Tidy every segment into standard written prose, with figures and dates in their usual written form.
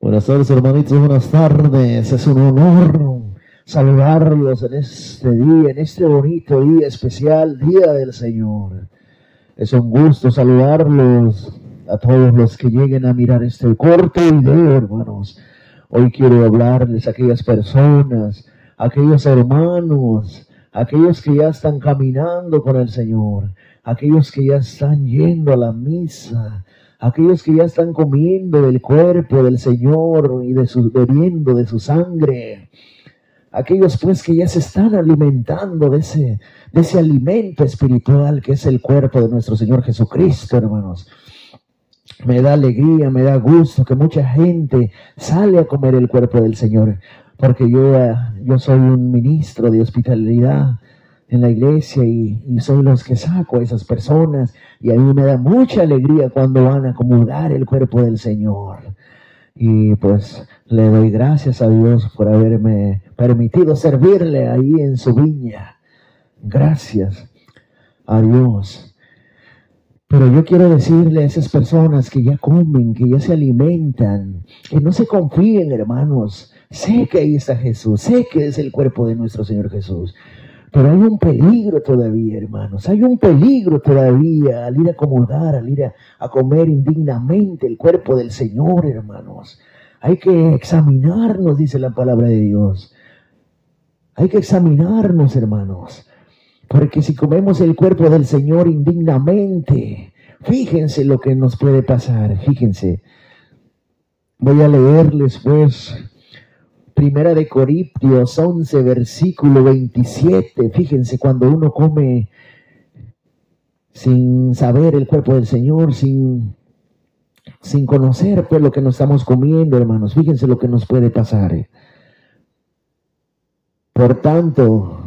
Buenas tardes, hermanitos, buenas tardes. Es un honor saludarlos en este día, en este bonito día especial, Día del Señor. Es un gusto saludarlos a todos los que lleguen a mirar este corto video, hermanos. Hoy quiero hablarles a aquellas personas, a aquellos hermanos, a aquellos que ya están caminando con el Señor, a aquellos que ya están yendo a la misa, aquellos que ya están comiendo del cuerpo del Señor y bebiendo de su sangre, aquellos pues que ya se están alimentando de ese alimento espiritual que es el cuerpo de nuestro Señor Jesucristo, hermanos. Me da alegría, me da gusto que mucha gente sale a comer el cuerpo del Señor, porque yo soy un ministro de hospitalidad en la iglesia y soy los que saco a esas personas, y a mí me da mucha alegría cuando van a comulgar el cuerpo del Señor. Y pues le doy gracias a Dios por haberme permitido servirle ahí en su viña. Gracias a Dios. Pero yo quiero decirle a esas personas que ya comen, que ya se alimentan, que no se confíen, hermanos. Sé que ahí está Jesús, sé que es el cuerpo de nuestro Señor Jesús. Pero hay un peligro todavía, hermanos. Hay un peligro todavía al ir a comulgar, al ir a comer indignamente el cuerpo del Señor, hermanos. Hay que examinarnos, dice la palabra de Dios. Hay que examinarnos, hermanos. Porque si comemos el cuerpo del Señor indignamente, fíjense lo que nos puede pasar, fíjense. Voy a leerles pues Primera de Corintios 11, versículo 27. Fíjense, cuando uno come sin saber el cuerpo del Señor, sin conocer pues lo que nos estamos comiendo, hermanos, fíjense lo que nos puede pasar. Por tanto,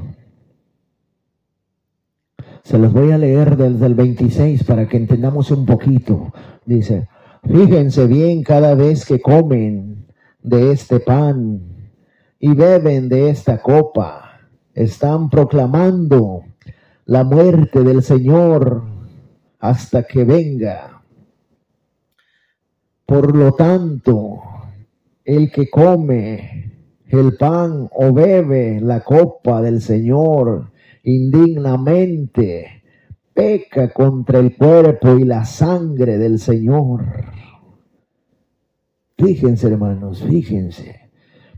se los voy a leer desde el 26 para que entendamos un poquito. Dice, fíjense bien cada vez que comen de este pan y beben de esta copa, están proclamando la muerte del Señor hasta que venga. Por lo tanto, el que come el pan o bebe la copa del Señor indignamente, peca contra el cuerpo y la sangre del Señor. Fíjense, hermanos, fíjense.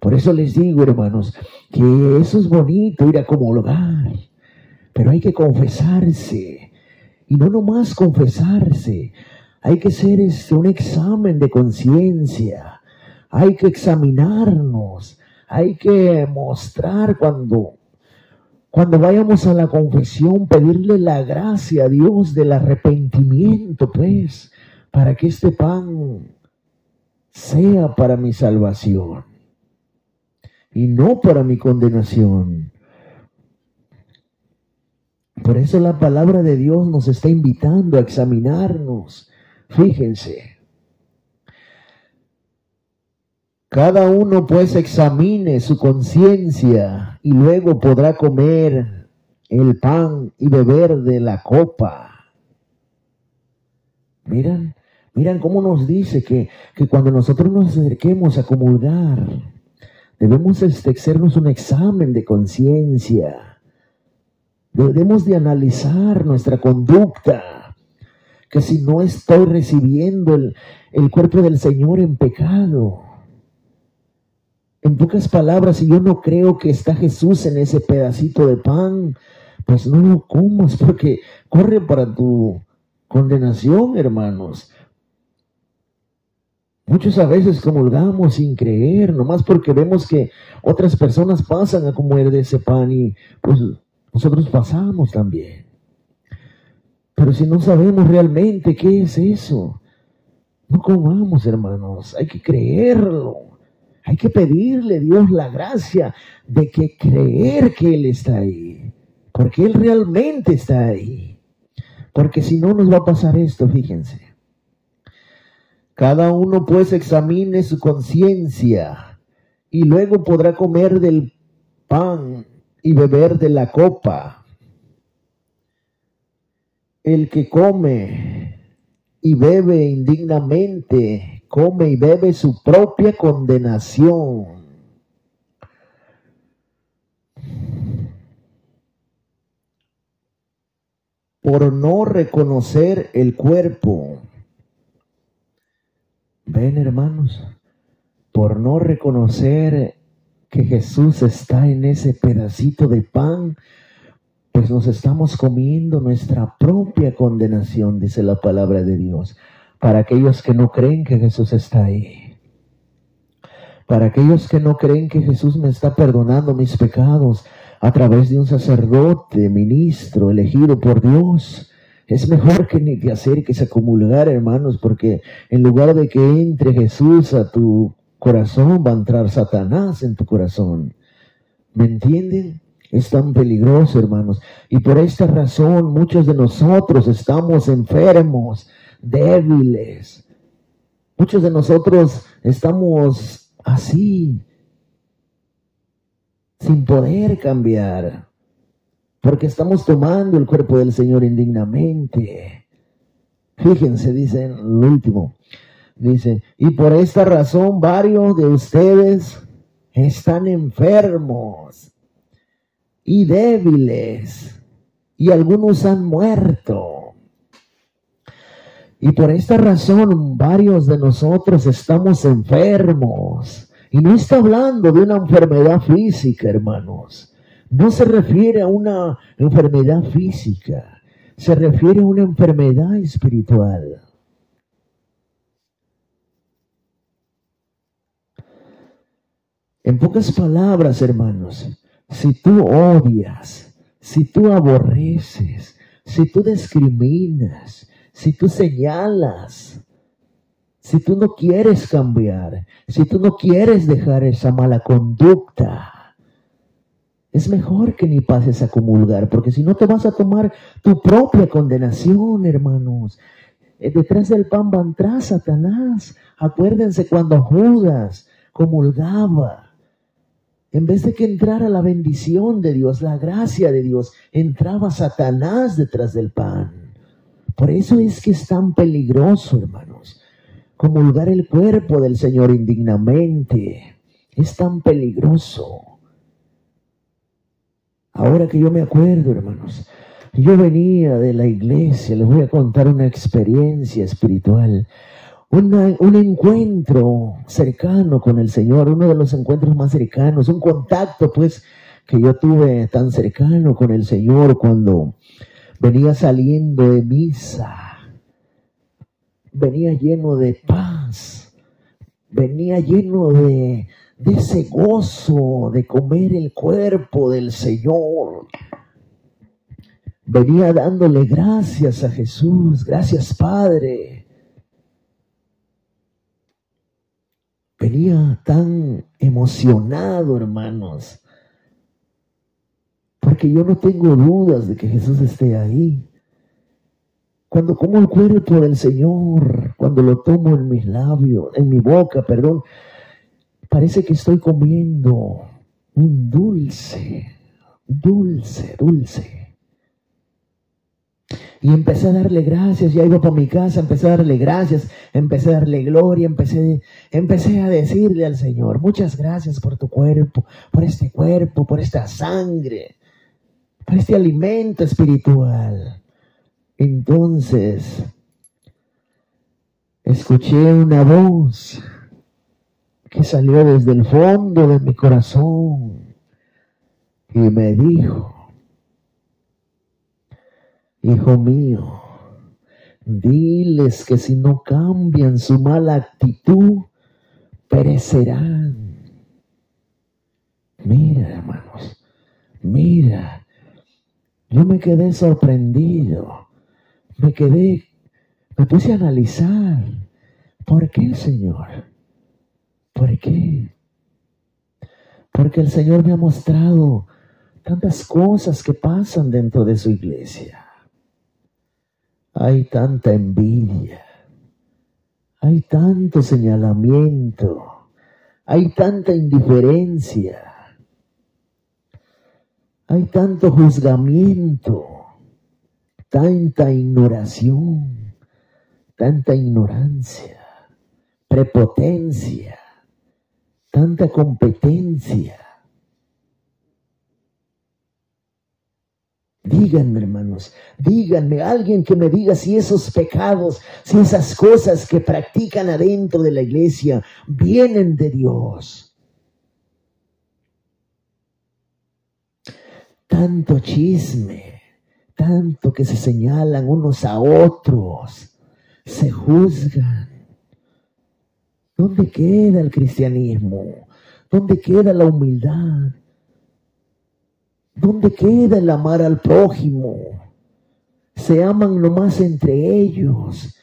Por eso les digo, hermanos, que eso es bonito ir a comulgar, pero hay que confesarse, y no nomás confesarse, hay que hacer un examen de conciencia, hay que examinarnos, hay que mostrar cuando vayamos a la confesión, pedirle la gracia a Dios del arrepentimiento, pues, para que este pan sea para mi salvación y no para mi condenación. Por eso la palabra de Dios nos está invitando a examinarnos. Fíjense. Cada uno pues examine su conciencia y luego podrá comer el pan y beber de la copa. Miran cómo nos dice que cuando nosotros nos acerquemos a comulgar, debemos hacernos un examen de conciencia. Debemos de analizar nuestra conducta, que si no estoy recibiendo el cuerpo del Señor en pecado. En pocas palabras, si yo no creo que está Jesús en ese pedacito de pan, pues no lo comas, porque corre para tu condenación, hermanos. Muchos a veces comulgamos sin creer, nomás porque vemos que otras personas pasan a comer de ese pan y pues nosotros pasamos también. Pero si no sabemos realmente qué es eso, no comamos, hermanos. Hay que creerlo. Hay que pedirle a Dios la gracia de que creer que Él está ahí. Porque Él realmente está ahí. Porque si no nos va a pasar esto, fíjense. Cada uno pues examine su conciencia y luego podrá comer del pan y beber de la copa. El que come y bebe indignamente come y bebe su propia condenación. Por no reconocer el cuerpo. Ven, hermanos, por no reconocer que Jesús está en ese pedacito de pan, pues nos estamos comiendo nuestra propia condenación, dice la palabra de Dios. Para aquellos que no creen que Jesús está ahí. Para aquellos que no creen que Jesús me está perdonando mis pecados a través de un sacerdote, ministro, elegido por Dios. Es mejor que ni te acerques a comulgar, hermanos, porque en lugar de que entre Jesús a tu corazón, va a entrar Satanás en tu corazón. ¿Me entienden? Es tan peligroso, hermanos. Y por esta razón muchos de nosotros estamos enfermos, débiles. Muchos de nosotros estamos así, sin poder cambiar, porque estamos tomando el cuerpo del Señor indignamente. Fíjense, dice en el último, dice, y por esta razón varios de ustedes están enfermos y débiles, y algunos han muerto. Y por esta razón varios de nosotros estamos enfermos. Y no está hablando de una enfermedad física, hermanos. No se refiere a una enfermedad física. Se refiere a una enfermedad espiritual. En pocas palabras, hermanos, si tú odias, si tú aborreces, si tú discriminas, si tú señalas, si tú no quieres cambiar, si tú no quieres dejar esa mala conducta, es mejor que ni pases a comulgar, porque si no te vas a tomar tu propia condenación, hermanos. Detrás del pan va atrás Satanás. Acuérdense cuando Judas comulgaba. En vez de que entrara la bendición de Dios, la gracia de Dios, entraba Satanás detrás del pan. Por eso es que es tan peligroso, hermanos, comulgar el cuerpo del Señor indignamente. Es tan peligroso. Ahora que yo me acuerdo, hermanos, yo venía de la iglesia, les voy a contar una experiencia espiritual. Un encuentro cercano con el Señor, uno de los encuentros más cercanos, un contacto pues que yo tuve tan cercano con el Señor cuando venía saliendo de misa. Venía lleno de paz, venía lleno de ese gozo de comer el cuerpo del Señor. Venía dándole gracias a Jesús, gracias Padre. Venía tan emocionado, hermanos, porque yo no tengo dudas de que Jesús esté ahí. Cuando como el cuerpo del Señor, cuando lo tomo en mis labios, en mi boca, perdón, parece que estoy comiendo un dulce. Y empecé a darle gracias, ya iba para mi casa, empecé a darle gracias, empecé a darle gloria, empecé a decirle al Señor, muchas gracias por tu cuerpo, por esta sangre, por este alimento espiritual. Entonces, escuché una voz que salió desde el fondo de mi corazón y me dijo, hijo mío, diles que si no cambian su mala actitud, perecerán. Mira, hermanos, mira, yo me quedé sorprendido, me puse a analizar, ¿por qué, Señor? ¿Por qué? Porque el Señor me ha mostrado tantas cosas que pasan dentro de su iglesia. Hay tanta envidia, hay tanto señalamiento, hay tanta indiferencia, hay tanto juzgamiento, tanta ignoración, tanta ignorancia, prepotencia, tanta competencia. Díganme, hermanos, díganme, alguien que me diga si esos pecados, si esas cosas que practican adentro de la iglesia vienen de Dios. Tanto chisme, tanto que se señalan unos a otros, se juzgan. ¿Dónde queda el cristianismo? ¿Dónde queda la humildad? ¿Dónde queda el amar al prójimo? Se aman nomás entre ellos.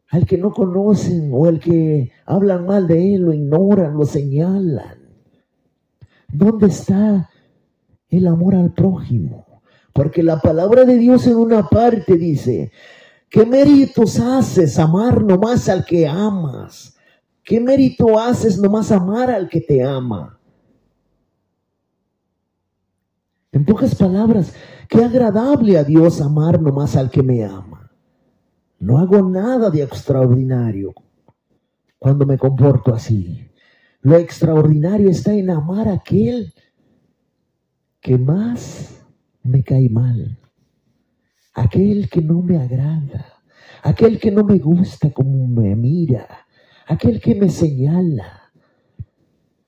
Al que no conocen o al que hablan mal de él, lo ignoran, lo señalan. ¿Dónde está el amor al prójimo? Porque la palabra de Dios en una parte dice, ¿qué méritos haces amar nomás al que amas? ¿Qué mérito haces nomás amar al que te ama? En pocas palabras, qué agradable a Dios amar nomás al que me ama. No hago nada de extraordinario cuando me comporto así. Lo extraordinario está en amar a aquel que más me cae mal, aquel que no me agrada, aquel que no me gusta como me mira, aquel que me señala,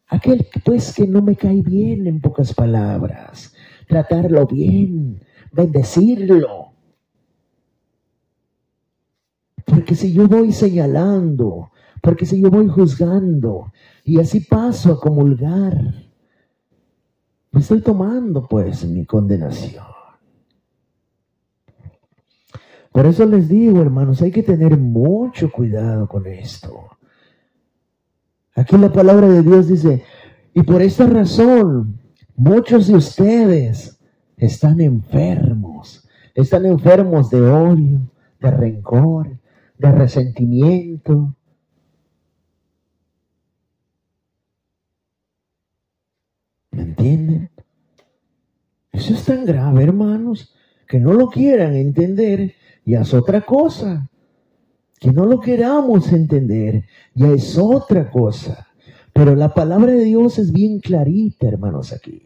aquel pues que no me cae bien, en pocas palabras. Tratarlo bien, bendecirlo. Porque si yo voy señalando, porque si yo voy juzgando, y así paso a comulgar, me estoy tomando pues mi condenación. Por eso les digo, hermanos, hay que tener mucho cuidado con esto. Aquí la palabra de Dios dice, y por esta razón, muchos de ustedes están enfermos de odio, de rencor, de resentimiento. ¿Me entienden? Eso es tan grave, hermanos, que no lo quieran entender, ya es otra cosa. Que no lo queramos entender, ya es otra cosa. Pero la palabra de Dios es bien clarita, hermanos, aquí.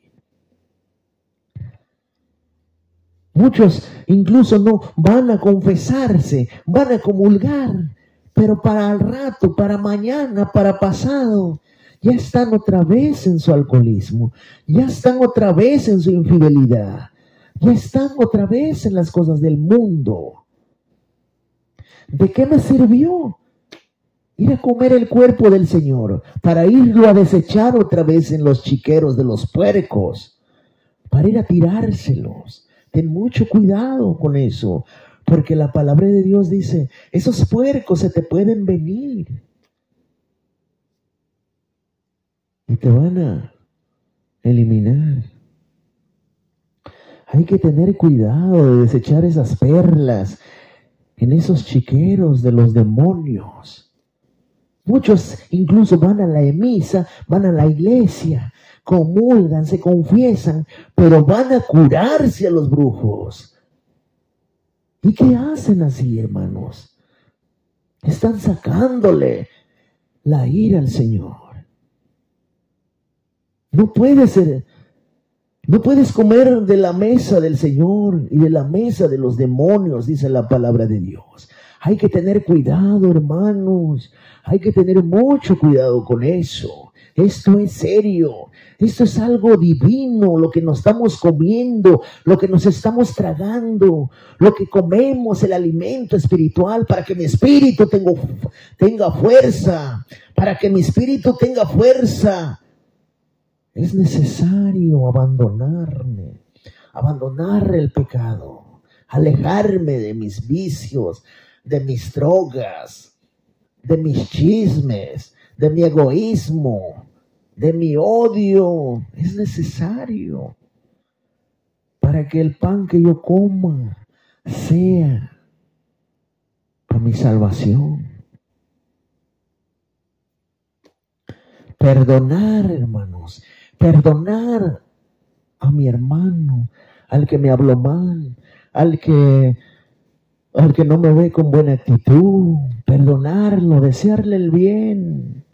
Muchos incluso no van a confesarse, van a comulgar, pero para el rato, para mañana, para pasado, ya están otra vez en su alcoholismo, ya están otra vez en su infidelidad, ya están otra vez en las cosas del mundo. ¿De qué me sirvió ir a comer el cuerpo del Señor para irlo a desechar otra vez en los chiqueros de los puercos, para ir a tirárselos? Ten mucho cuidado con eso, porque la palabra de Dios dice, esos puercos se te pueden venir y te van a eliminar. Hay que tener cuidado de desechar esas perlas en esos chiqueros de los demonios. Muchos incluso van a la misa, van a la iglesia, comulgan, se confiesan, pero van a curarse a los brujos. ¿Y qué hacen así, hermanos? Están sacándole la ira al Señor. No puedes comer de la mesa del Señor y de la mesa de los demonios, dice la palabra de Dios. Hay que tener cuidado, hermanos. Hay que tener mucho cuidado con eso. Esto es serio. Esto es algo divino, lo que nos estamos comiendo, lo que nos estamos tragando, lo que comemos, el alimento espiritual, para que mi espíritu tenga fuerza, para que mi espíritu tenga fuerza. Es necesario abandonar el pecado, alejarme de mis vicios, de mis drogas, de mis chismes, de mi egoísmo, de mi odio. Es necesario para que el pan que yo coma sea para mi salvación. Perdonar, hermanos, perdonar a mi hermano, al que me habló mal, al que no me ve con buena actitud, perdonarlo, desearle el bien.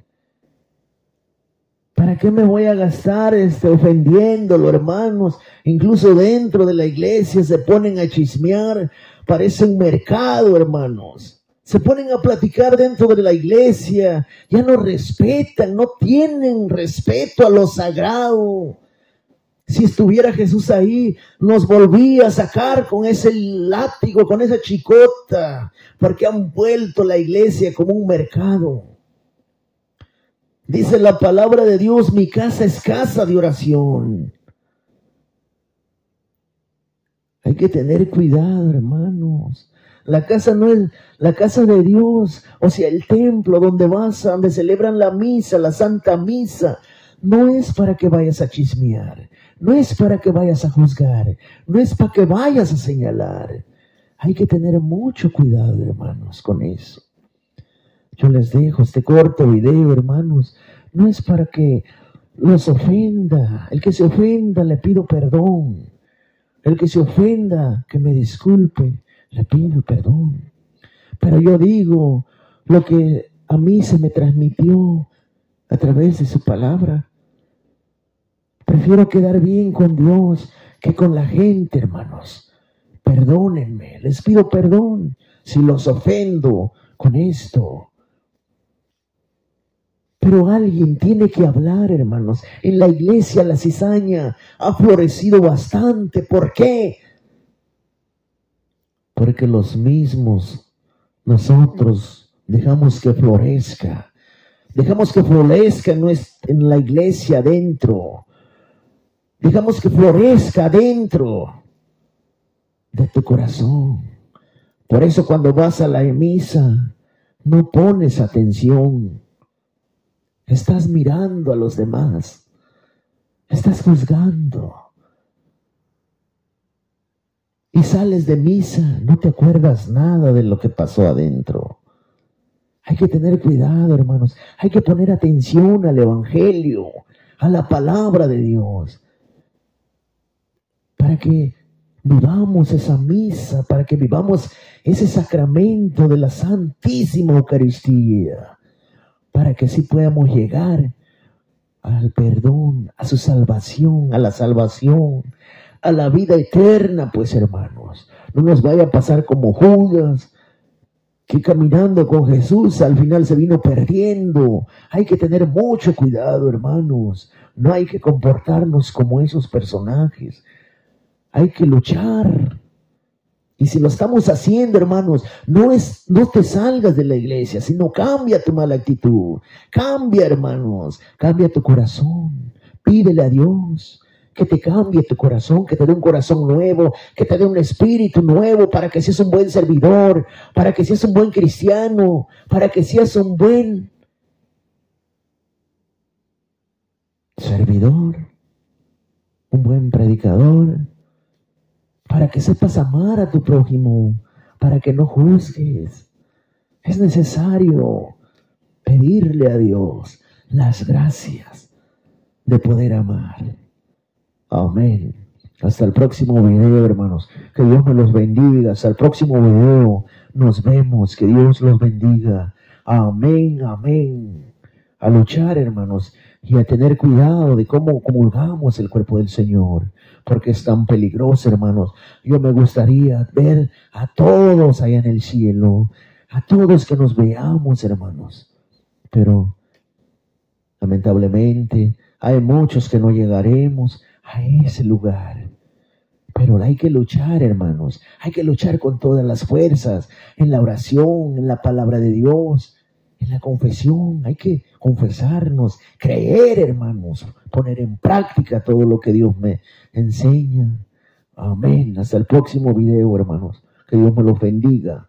¿Para qué me voy a gastar ofendiéndolo, hermanos? Incluso dentro de la iglesia se ponen a chismear, parece un mercado, hermanos. Se ponen a platicar dentro de la iglesia, ya no respetan, no tienen respeto a lo sagrado. Si estuviera Jesús ahí, nos volvía a sacar con ese látigo, con esa chicota, porque han vuelto la iglesia como un mercado. Dice la palabra de Dios, mi casa es casa de oración. Hay que tener cuidado, hermanos. La casa no es la casa de Dios, o sea, el templo donde vas, donde celebran la misa, la santa misa. No es para que vayas a chismear, no es para que vayas a juzgar, no es para que vayas a señalar. Hay que tener mucho cuidado, hermanos, con eso. Yo les dejo este corto video, hermanos. No es para que los ofenda. El que se ofenda, le pido perdón. El que se ofenda, que me disculpe, le pido perdón. Pero yo digo lo que a mí se me transmitió a través de su palabra. Prefiero quedar bien con Dios que con la gente, hermanos. Perdónenme, les pido perdón si los ofendo con esto. Pero alguien tiene que hablar, hermanos. En la iglesia la cizaña ha florecido bastante. ¿Por qué? Porque los mismos nosotros dejamos que florezca. Dejamos que florezca en la iglesia adentro. Dejamos que florezca adentro de tu corazón. Por eso cuando vas a la misa, no pones atención. Estás mirando a los demás. Estás juzgando. Y sales de misa, no te acuerdas nada de lo que pasó adentro. Hay que tener cuidado, hermanos. Hay que poner atención al Evangelio, a la palabra de Dios. Para que vivamos esa misa, para que vivamos ese sacramento de la Santísima Eucaristía. Para que así podamos llegar al perdón, a su salvación, a la salvación, a la vida eterna, pues hermanos. No nos vaya a pasar como Judas, que caminando con Jesús al final se vino perdiendo. Hay que tener mucho cuidado, hermanos. No hay que comportarnos como esos personajes. Hay que luchar. Y si lo estamos haciendo, hermanos, no te salgas de la iglesia, sino cambia tu mala actitud. Cambia, hermanos, cambia tu corazón. Pídele a Dios que te cambie tu corazón, que te dé un corazón nuevo, que te dé un espíritu nuevo para que seas un buen servidor, para que seas un buen cristiano, para que seas un buen servidor, un buen predicador, para que sepas amar a tu prójimo, para que no juzgues. Es necesario pedirle a Dios las gracias de poder amar. Amén. Hasta el próximo video, hermanos. Que Dios me los bendiga. Hasta el próximo video. Nos vemos. Que Dios los bendiga. Amén, amén. A luchar, hermanos, y a tener cuidado de cómo comulgamos el cuerpo del Señor, porque es tan peligroso, hermanos. Yo me gustaría ver a todos allá en el cielo, a todos que nos veamos, hermanos. Pero, lamentablemente, hay muchos que no llegaremos a ese lugar. Pero hay que luchar, hermanos. Hay que luchar con todas las fuerzas, en la oración, en la palabra de Dios, en la confesión. Hay que confesarnos, creer, hermanos, poner en práctica todo lo que Dios me enseña. Amén. Hasta el próximo video, hermanos. Que Dios me los bendiga.